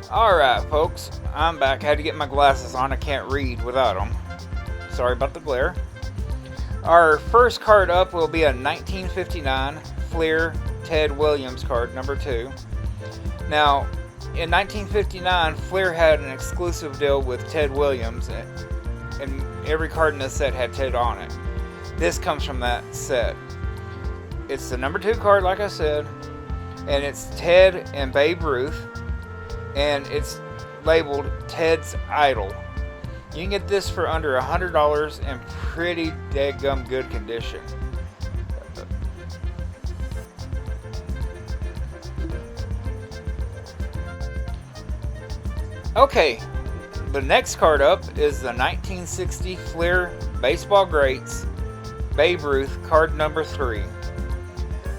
Alright, folks, I'm back. I had to get my glasses on. I can't read without them. Sorry about the glare. Our first card up will be a 1959 Fleer Ted Williams card, number 2. Now, in 1959, Fleer had an exclusive deal with Ted Williams, and every card in this set had Ted on it. This comes from that set. It's the number 2 card, like I said, and it's Ted and Babe Ruth, and it's labeled Ted's Idol. You can get this for under $100 in pretty daggum good condition. Okay, the next card up is the 1960 Fleer Baseball Greats Babe Ruth card number 3.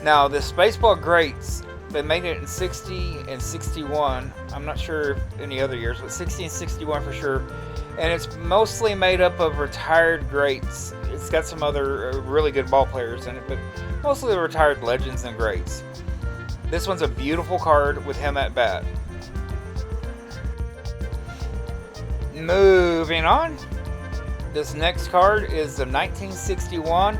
Now, this Baseball Greats, they made it in 60 and 61. I'm not sure any other years, but 60 and 61 for sure. And it's mostly made up of retired greats. It's got some other really good ball players in it, but mostly retired legends and greats. This one's a beautiful card with him at bat. Moving on. This next card is the 1961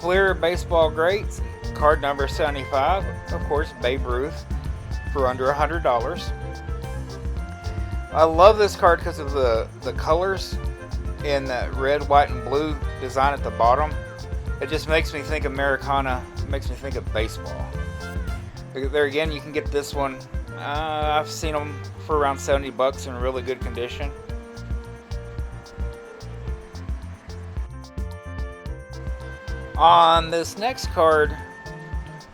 Fleer Baseball Greats, card number 75. Of course, Babe Ruth for under $100. I love this card because of the colors in that red, white, and blue design at the bottom. It just makes me think Americana. It makes me think of baseball. There again, you can get this one. I've seen them for around $70 in really good condition. On this next card,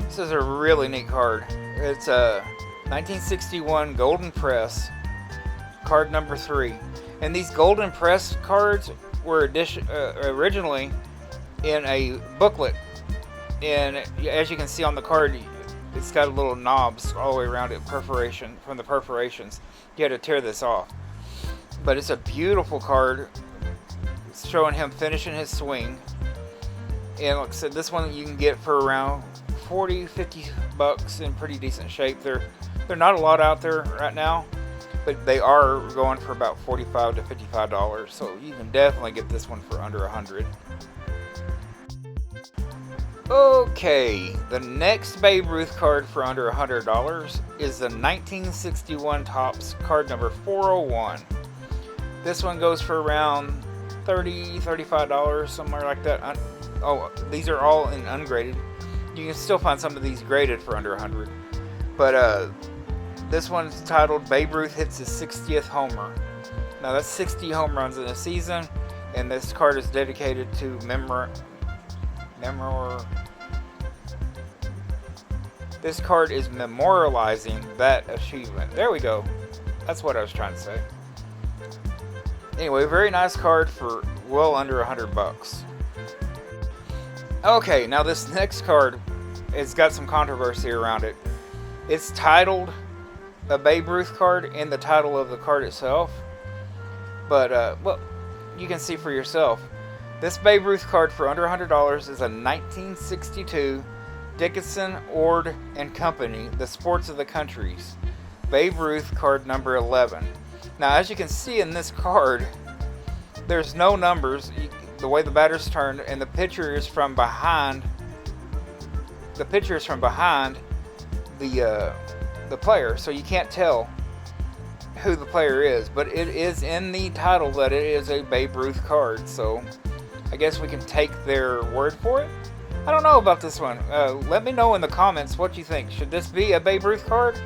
this is a really neat card. It's a 1961 Golden Press, card number 3. And these Golden Press cards were originally in a booklet. And as you can see on the card, it's got little knobs all the way around it, perforation from the perforations. You had to tear this off. But it's a beautiful card. It's showing him finishing his swing. And like I said, this one you can get for around $40-50 in pretty decent shape. They're not a lot out there right now, but they are going for about $45 to $55. So you can definitely get this one for under $100. Okay, the next Babe Ruth card for under $100 is the 1961 Topps card number 401. This one goes for around $30-35, somewhere like that. Oh, these are all in ungraded. You can still find some of these graded for under $100. But this one's titled Babe Ruth hits his 60th homer. Now that's 60 home runs in a season, and this card is dedicated to This card is memorializing that achievement. There we go. That's what I was trying to say. Anyway, very nice card for well under $100. Okay, now this next card has got some controversy around it. It's titled a Babe Ruth card in the title of the card itself. But, well, you can see for yourself. This Babe Ruth card for under $100 is a 1962 Dickson, Orde, and Company, The Sports of the Countries, Babe Ruth card number 11. Now, as you can see in this card, there's no numbers. The way the batter's turned, and the pitcher is from behind. The pitcher is from behind the player, so you can't tell who the player is. But it is in the title that it is a Babe Ruth card, so I guess we can take their word for it. I don't know about this one. Let me know in the comments what you think. Should this be a Babe Ruth card?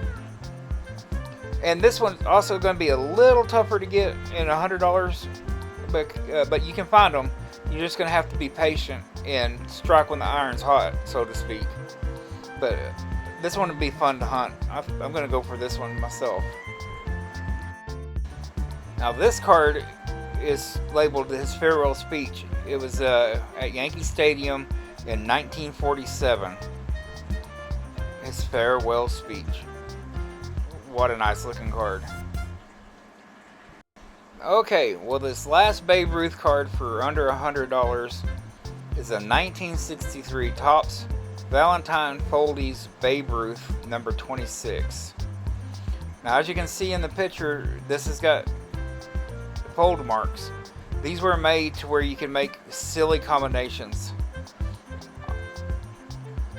And this one's also going to be a little tougher to get in $100, but you can find them. You're just going to have to be patient and strike when the iron's hot, so to speak. But this one would be fun to hunt. I'm going to go for this one myself. Now this card is labeled his farewell speech. It was at Yankee Stadium in 1947. His farewell speech. What a nice looking card. Okay, well, this last Babe Ruth card for under $100 is a 1963 Topps Valentine Foldees Babe Ruth number 26. Now, as you can see in the picture, this has got fold marks. These were made to where you can make silly combinations.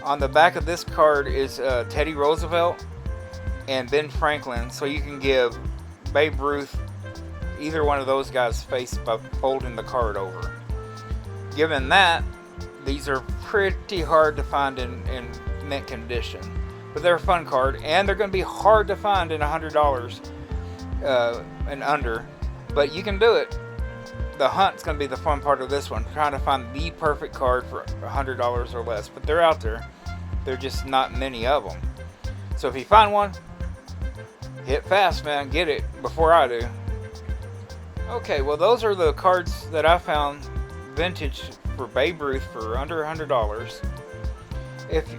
On the back of this card is Teddy Roosevelt and Ben Franklin, so you can give Babe Ruth either one of those guys' face by folding the card over. Given that, these are pretty hard to find in mint condition, but they're a fun card, and they're going to be hard to find in $100 and under, but you can do it. The hunt's going to be the fun part of this one, trying to find the perfect card for $100 or less, but they're out there. They're just not many of them. So if you find one, hit fast, man. Get it before I do. Okay, well, those are the cards that I found vintage for Babe Ruth for under $100.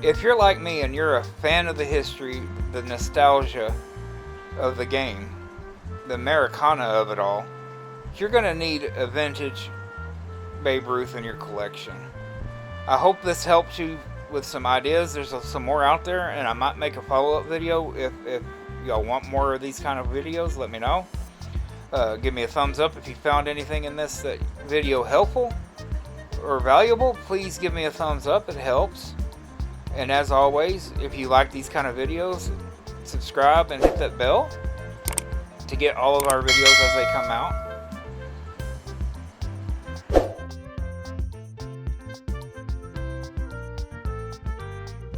If you're like me and you're a fan of the history, the nostalgia of the game, the Americana of it all, you're going to need a vintage Babe Ruth in your collection. I hope this helps you with some ideas. There's some more out there, and I might make a follow-up video. If y'all want more of these kind of videos, let me know. Give me a thumbs up if you found anything in this video helpful or valuable. Please give me a thumbs up, it helps. And as always, if you like these kind of videos, subscribe and hit that bell to get all of our videos as they come out.